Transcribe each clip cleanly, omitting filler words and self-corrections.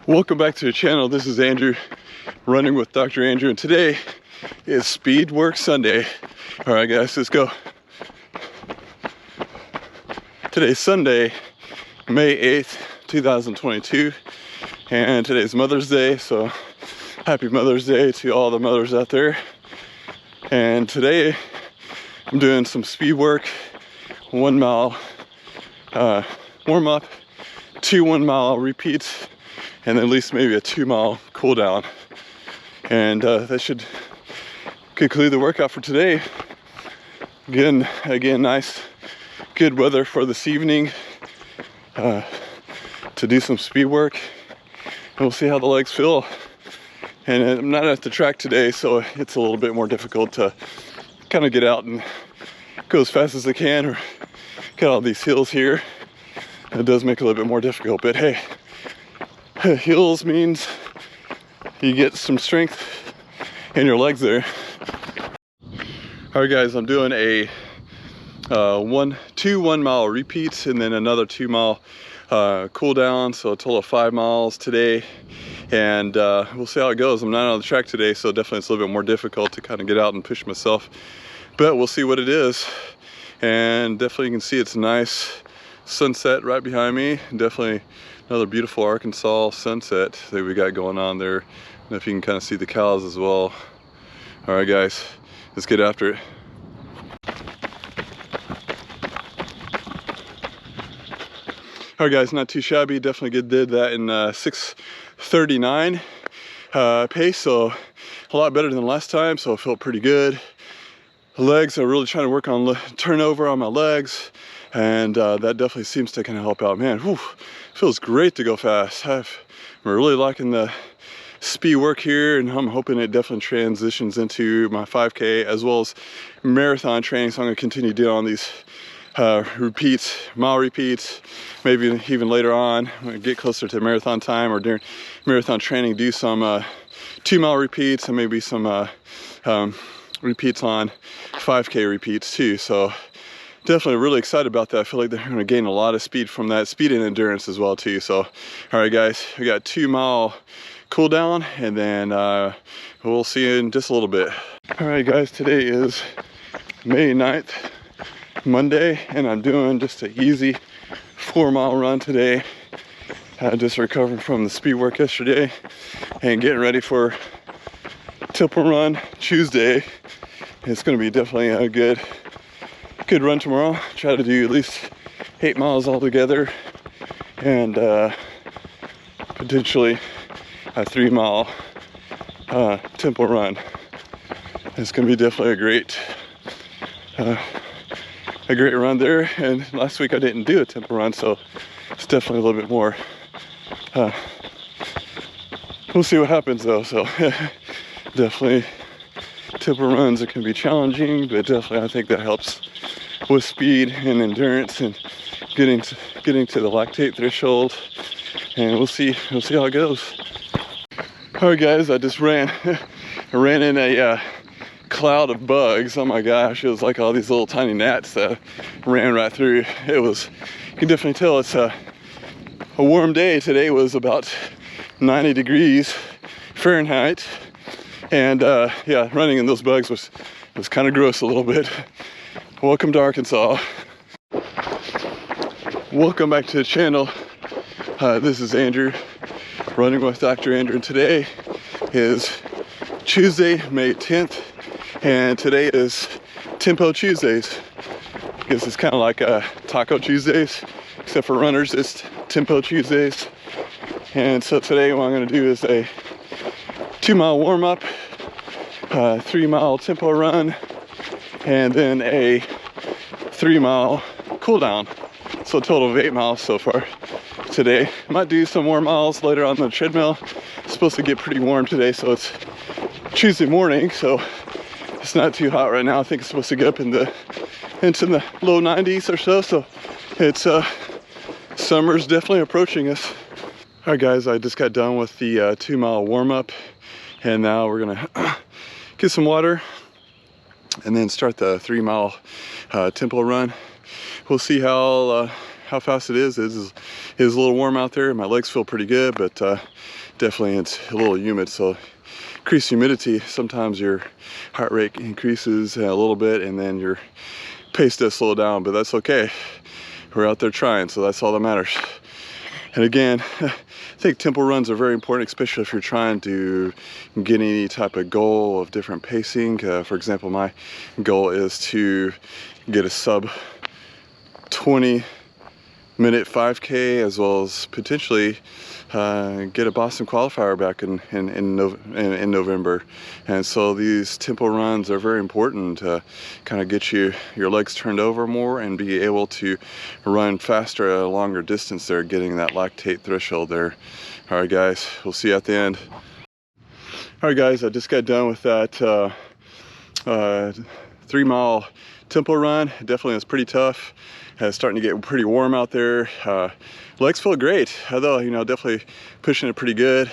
Welcome back to the channel. This is Andrew, running with Dr. Andrew, and today is Speed Work Sunday. All right, guys, let's go. Today's Sunday, May 8th, 2022, and today's Mother's Day, so happy Mother's Day to all the mothers out there. And today, I'm doing some speed work, 1 mile warm up, 2 1 mile repeats, and then at least maybe a 2 mile cool down. And that should conclude the workout for today. Again, nice, good weather for this evening to do some speed work. And we'll see how the legs feel. And I'm not at the track today, so it's a little bit more difficult to kind of get out and go as fast as I can or get all these hills here. It does make it a little bit more difficult, but hey, hills means you get some strength in your legs there. All right, guys, I'm doing a 2 1 mile repeats and then another 2 mile cool down, so a total of 5 miles today. And we'll see how it goes. I'm not on the track today, so definitely it's a little bit more difficult to kind of get out and push myself, but we'll see what it is. And definitely you can see it's a nice sunset right behind me. Definitely another beautiful Arkansas sunset that we got going on there. And if you can kind of see the cows as well. All right, guys, let's get after it. All right, guys, not too shabby. Definitely did that in 6:39 pace, so a lot better than last time, so it felt pretty good. The legs, I'm really trying to work on turnover on my legs, and that definitely seems to kind of help out. Man, whew, feels great to go fast. I'm really liking the speed work here, and I'm hoping it definitely transitions into my 5K as well as marathon training. So I'm going to continue doing on these repeats, mile repeats, maybe even later on when I get closer to marathon time or during marathon training, do some 2 mile repeats and maybe some repeats on 5K repeats too. So definitely really excited about that. I feel like they're going to gain a lot of speed from that, speed and endurance as well too. So all right, guys, we got 2 mile cool down, and then we'll see you in just a little bit. All right, guys, today is May 9th, Monday, and I'm doing just an easy 4 mile run today. Just recovering from the speed work yesterday and getting ready for Temple Run Tuesday. It's going to be definitely a good run tomorrow. Try to do at least 8 miles altogether, and potentially a 3 mile tempo run. It's going to be definitely a great run there. And last week I didn't do a tempo run, so it's definitely a little bit more. We'll see what happens though. So definitely tempo runs, it can be challenging, but definitely I think that helps with speed and endurance and getting to the lactate threshold. And we'll see how it goes. All right, guys, I just ran in a cloud of bugs. Oh my gosh, it was like all these little tiny gnats that ran right through. It was, you can definitely tell it's a warm day. Today was about 90 degrees Fahrenheit, and yeah, running in those bugs was kind of gross a little bit. Welcome to Arkansas. Welcome back to the channel. This is Andrew, running with Dr. Andrew, and today is Tuesday, May 10th, and today is Tempo Tuesdays. I guess it's kind of like Taco Tuesdays, except for runners, it's Tempo Tuesdays. And so today what I'm going to do is a 2 mile warm up, 3 mile tempo run, and then a 3 mile cool down. So a total of 8 miles so far today. Might do some more miles later on the treadmill. It's supposed to get pretty warm today, so it's Tuesday morning, so it's not too hot right now. I think it's supposed to get up into the low 90s or so. So it's summer's definitely approaching us. All right, guys, I just got done with the 2 mile warm up, and now we're gonna get some water and then start the 3 mile tempo run. We'll see how how fast it is. It is a little warm out there. My legs feel pretty good, but definitely it's a little humid. So increased humidity, sometimes your heart rate increases a little bit and then your pace does slow down, but that's okay. We're out there trying, so that's all that matters. And again, I think tempo runs are very important, especially if you're trying to get any type of goal of different pacing. For example, my goal is to get a sub 20-minute 5K, as well as potentially get a Boston qualifier back in November. And so these tempo runs are very important to kind of get your legs turned over more and be able to run faster at a longer distance there, getting that lactate threshold there. All right, guys, we'll see you at the end. All right, guys, I just got done with that 3-mile tempo run. Definitely was pretty tough. It's starting to get pretty warm out there. Legs feel great, although, you know, definitely pushing it pretty good.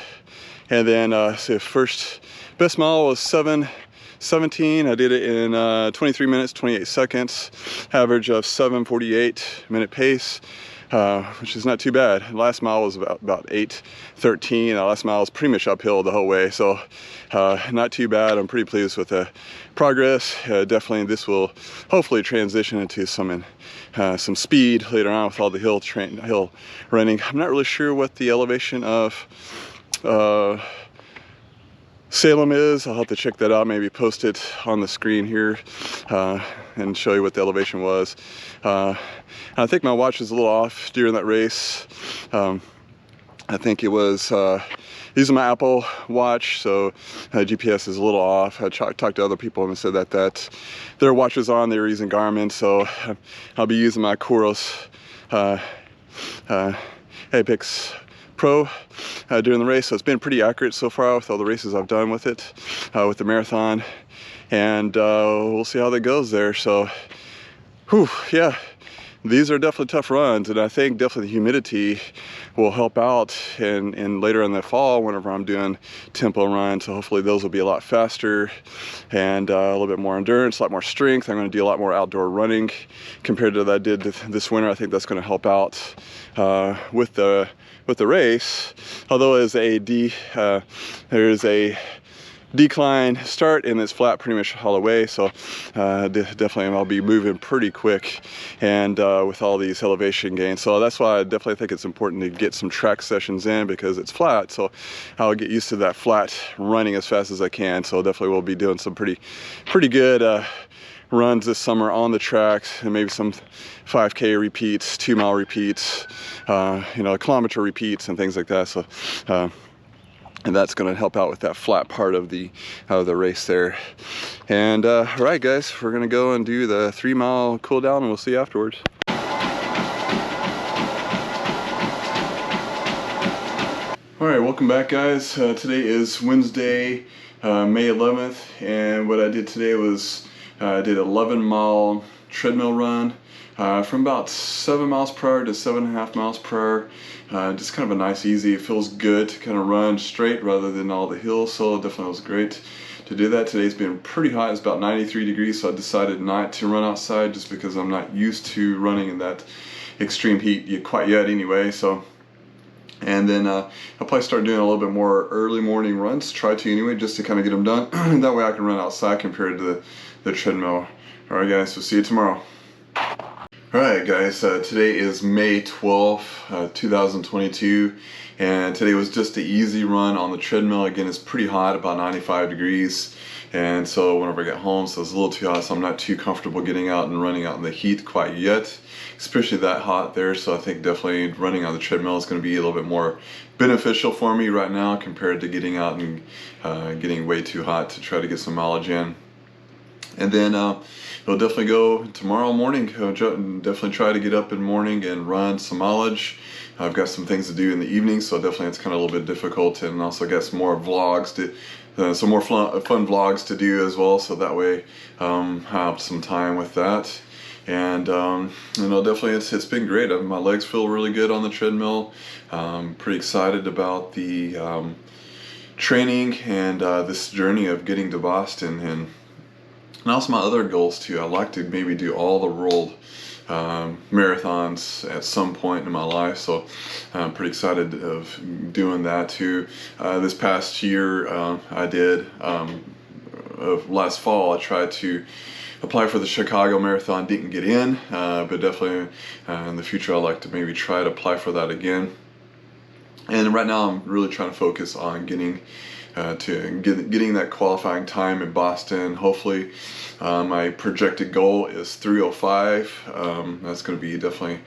And then so first best mile was 7:17. I did it in 23 minutes 28 seconds, average of 7:48 minute pace, which is not too bad. Last mile was about 8:13. Last mile was pretty much uphill the whole way, so not too bad. I'm pretty pleased with the progress. Definitely this will hopefully transition into some speed later on with all the hill running. I'm not really sure what the elevation of Salem is. I'll have to check that out, maybe post it on the screen here and show you what the elevation was. I think my watch was a little off during that race. I think it was using my Apple Watch, so GPS is a little off. I talked to other people and said that their watch was on, they were using Garmin, so I'll be using my Coros Apex Pro during the race. So it's been pretty accurate so far with all the races I've done with it, with the marathon, and we'll see how that goes there. So, whew, yeah. These are definitely tough runs, and I think definitely the humidity will help out and later in the fall whenever I'm doing tempo runs. So hopefully those will be a lot faster and a little bit more endurance, a lot more strength. I'm going to do a lot more outdoor running compared to that I did this winter. I think that's going to help out with the race. Although there's a decline start and it's flat pretty much all the way, so definitely I'll be moving pretty quick and with all these elevation gains. So that's why I definitely think it's important to get some track sessions in, because it's flat, so I'll get used to that flat running as fast as I can. So definitely we'll be doing some pretty good runs this summer on the tracks, and maybe some 5K repeats, 2-mile repeats, you know, kilometer repeats and things like that. So and that's going to help out with that flat part of the race there. And all right, guys, we're going to go and do the 3-mile cool down, and we'll see you afterwards. All right, welcome back, guys. Today is Wednesday, May 11th, and what I did today was I did an 11-mile treadmill run from about 7 miles per hour to 7.5 miles per hour. Just kind of a nice, easy, it feels good to kind of run straight rather than all the hills, so it definitely was great to do that. Today's been pretty hot, it's about 93 degrees, so I decided not to run outside just because I'm not used to running in that extreme heat quite yet anyway. So, and then I'll probably start doing a little bit more early morning runs, try to anyway, just to kind of get them done. That way I can run outside compared to the treadmill. All right, guys, we'll see you tomorrow. Alright, guys, today is May 12th, 2022, and today was just an easy run on the treadmill. Again, it's pretty hot, about 95 degrees, and so whenever I get home, so it's a little too hot, so I'm not too comfortable getting out and running out in the heat quite yet, especially that hot there. So I think definitely running on the treadmill is going to be a little bit more beneficial for me right now compared to getting out and getting way too hot to try to get some mileage in. And then we'll definitely go tomorrow morning, definitely try to get up in the morning and run some mileage. I've got some things to do in the evening, so definitely it's kind of a little bit difficult, and also got some more vlogs some more fun vlogs to do as well, so that way have some time with that. And you know, definitely it's been great. My legs feel really good on the treadmill. Pretty excited about the training and this journey of getting to Boston, and also my other goals too. I'd like to maybe do all the world marathons at some point in my life, so I'm pretty excited of doing that too. This past year I did, last fall I tried to apply for the Chicago Marathon, didn't get in, but definitely in the future I'd like to maybe try to apply for that again. And right now I'm really trying to focus on getting that qualifying time in Boston. Hopefully, my projected goal is 3:05. That's going to be definitely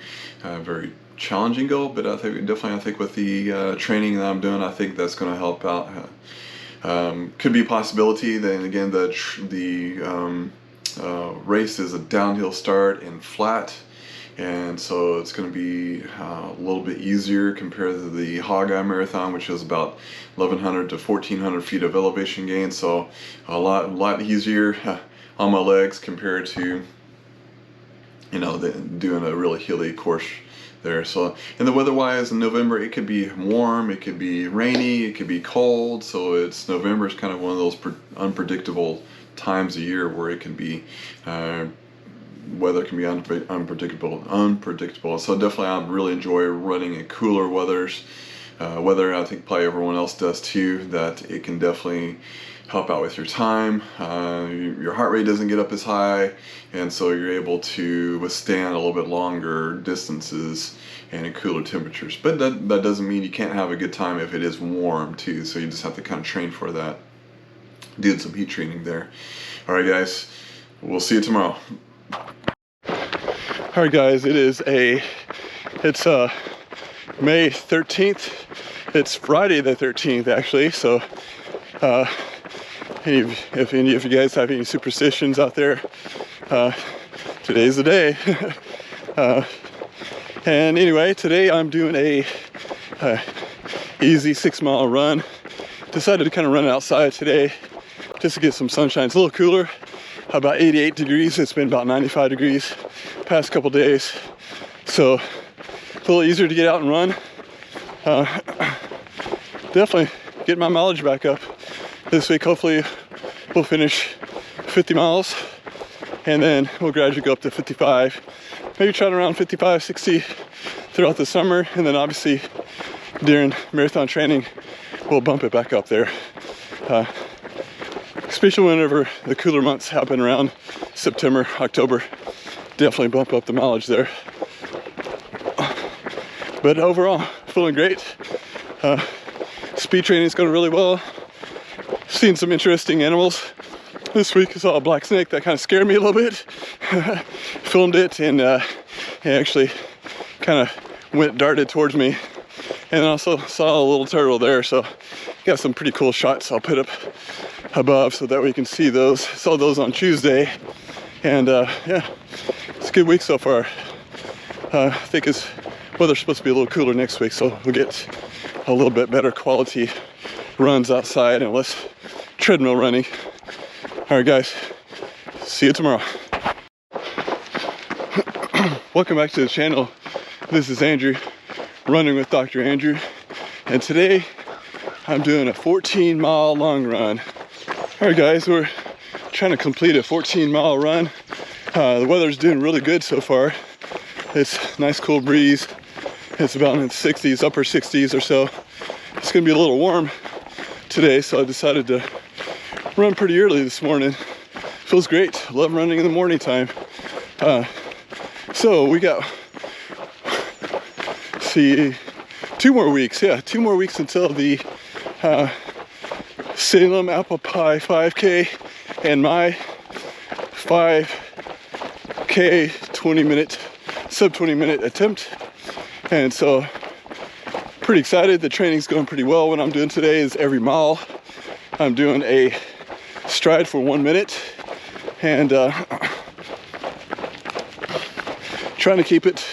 a very challenging goal, but I think with the training that I'm doing, I think that's going to help out. Could be a possibility. Then again, the race is a downhill start and flat. And so it's going to be a little bit easier compared to the Hog-Eye Marathon, which is about 1,100 to 1,400 feet of elevation gain. So a lot easier on my legs compared to, doing a really hilly course there. So, and the weather-wise in November, it could be warm, it could be rainy, it could be cold. So November is kind of one of those unpredictable times of year where it can be. Weather can be unpredictable. So definitely I really enjoy running in cooler weathers. Weather, I think probably everyone else does too, that it can definitely help out with your time. Your heart rate doesn't get up as high, and so you're able to withstand a little bit longer distances and in cooler temperatures. But that doesn't mean you can't have a good time if it is warm too, so you just have to kind of train for that. Did some heat training there. All right guys, we'll see you tomorrow. Alright guys, it's May 13th. It's Friday the 13th actually, so if any of you guys have any superstitions out there, today's the day. And anyway, today I'm doing a easy 6-mile run. Decided to kind of run outside today just to get some sunshine. It's a little cooler, about 88 degrees. It's been about 95 degrees past couple days, so it's a little easier to get out and run. Definitely getting my mileage back up this week. Hopefully we'll finish 50 miles and then we'll gradually go up to 55, maybe try around 55, 60 throughout the summer, and then obviously during marathon training we'll bump it back up there, especially whenever the cooler months happen around September, October. Definitely bump up the mileage there. But overall, feeling great. Speed training is going really well. Seen some interesting animals this week. I saw a black snake that kind of scared me a little bit. Filmed it, and it actually kind of darted towards me. And I also saw a little turtle there, so got some pretty cool shots I'll put up above so that we can see those. Saw those on Tuesday, and yeah, it's a good week so far. I think weather's supposed to be a little cooler next week, so we'll get a little bit better quality runs outside and less treadmill running. All right guys, see you tomorrow. Welcome back to the channel. This is Andrew, running with Dr. Andrew, and today I'm doing a 14-mile long run. All right guys, we're trying to complete a 14-mile run. The weather's doing really good so far. It's a nice cool breeze. It's about in the 60s, upper 60s or so. It's gonna be a little warm today, so I decided to run pretty early this morning. Feels great. Love running in the morning time. So we got, see, 2 more weeks. Yeah, 2 more weeks until the Salem Apple Pie 5K and my 5K sub 20 minute attempt. And so pretty excited. The training's going pretty well. What I'm doing today is every mile I'm doing a stride for 1 minute, and trying to keep it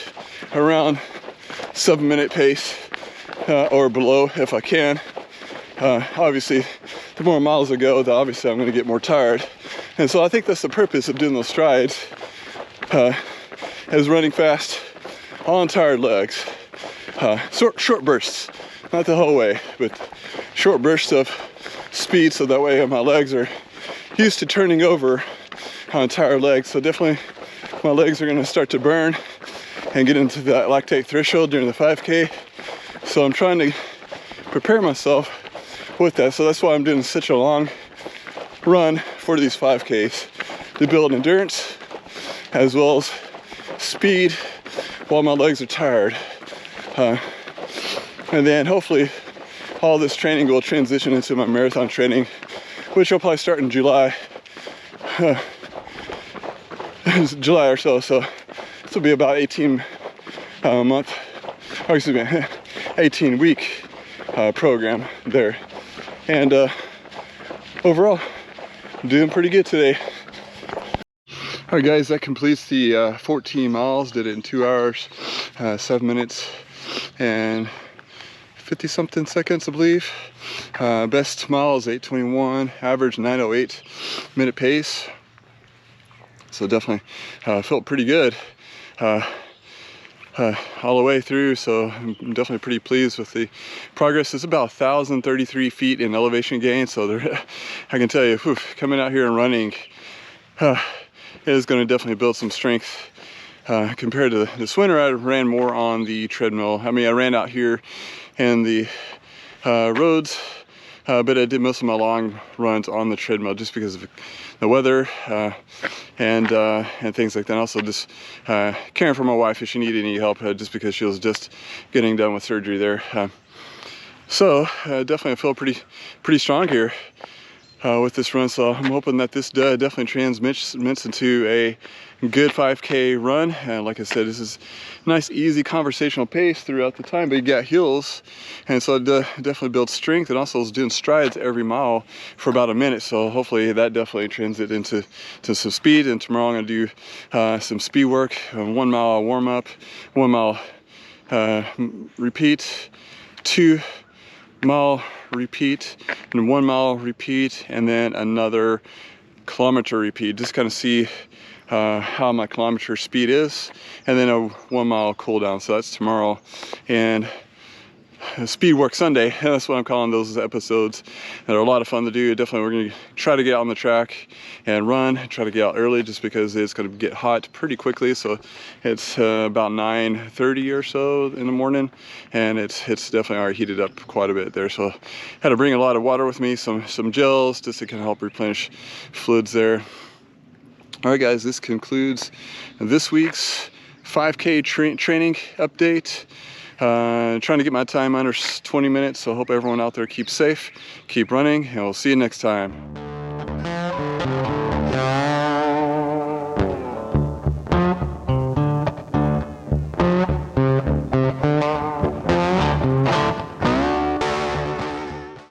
around 7-minute pace or below if I can. Obviously the more miles I go, obviously I'm going to get more tired, and so I think that's the purpose of doing those strides, is running fast on tired legs. Short bursts, not the whole way, but short bursts of speed, so that way my legs are used to turning over on tired legs. So definitely my legs are gonna start to burn and get into that lactate threshold during the 5K. So I'm trying to prepare myself with that. So that's why I'm doing such a long run for these 5Ks, to build endurance as well as speed while my legs are tired. And then hopefully all this training will transition into my marathon training, which will probably start in July. July or so. So this will be about 18 month, or excuse me, 18 week program there. And overall, I'm doing pretty good today. All right, guys, that completes the 14 miles. Did it in 2 hours, 7 minutes, and 50 something seconds, I believe. Best mile is 8:21, average 9:08 minute pace. So definitely felt pretty good all the way through. So I'm definitely pretty pleased with the progress. It's about 1,033 feet in elevation gain. So there, I can tell you, whew, coming out here and running is going to definitely build some strength. Compared to this winter, I ran more on the treadmill. I mean, I ran out here in the roads, but I did most of my long runs on the treadmill just because of the weather and things like that. Also, just caring for my wife if she needed any help, just because she was just getting done with surgery there. So definitely I feel pretty strong here with this run. So I'm hoping that this definitely transmits into a good 5K run. And like I said, this is nice, easy conversational pace throughout the time, but you got hills, and so it definitely builds strength. And also I was doing strides every mile for about a minute, so hopefully that definitely translates into some speed. And tomorrow I'm gonna do some speed work, 1 mile warm up, 1 mile repeat, 2 mile repeat, and 1 mile repeat, and then another kilometer repeat. Just kind of see how my kilometer speed is, and then a 1 mile cool down. So that's tomorrow. And Speed Work Sunday, and that's what I'm calling those episodes. They're a lot of fun to do. Definitely we're going to try to get out on the track and run, try to get out early just because it's going to get hot pretty quickly. So it's about 9:30 or so in the morning, and it's definitely already heated up quite a bit there. So I had to bring a lot of water with me, some gels, just to kind of help replenish fluids there. All right, guys, this concludes this week's 5K training update. Trying to get my time under 20 minutes, so I hope everyone out there keeps safe, keep running, and we'll see you next time.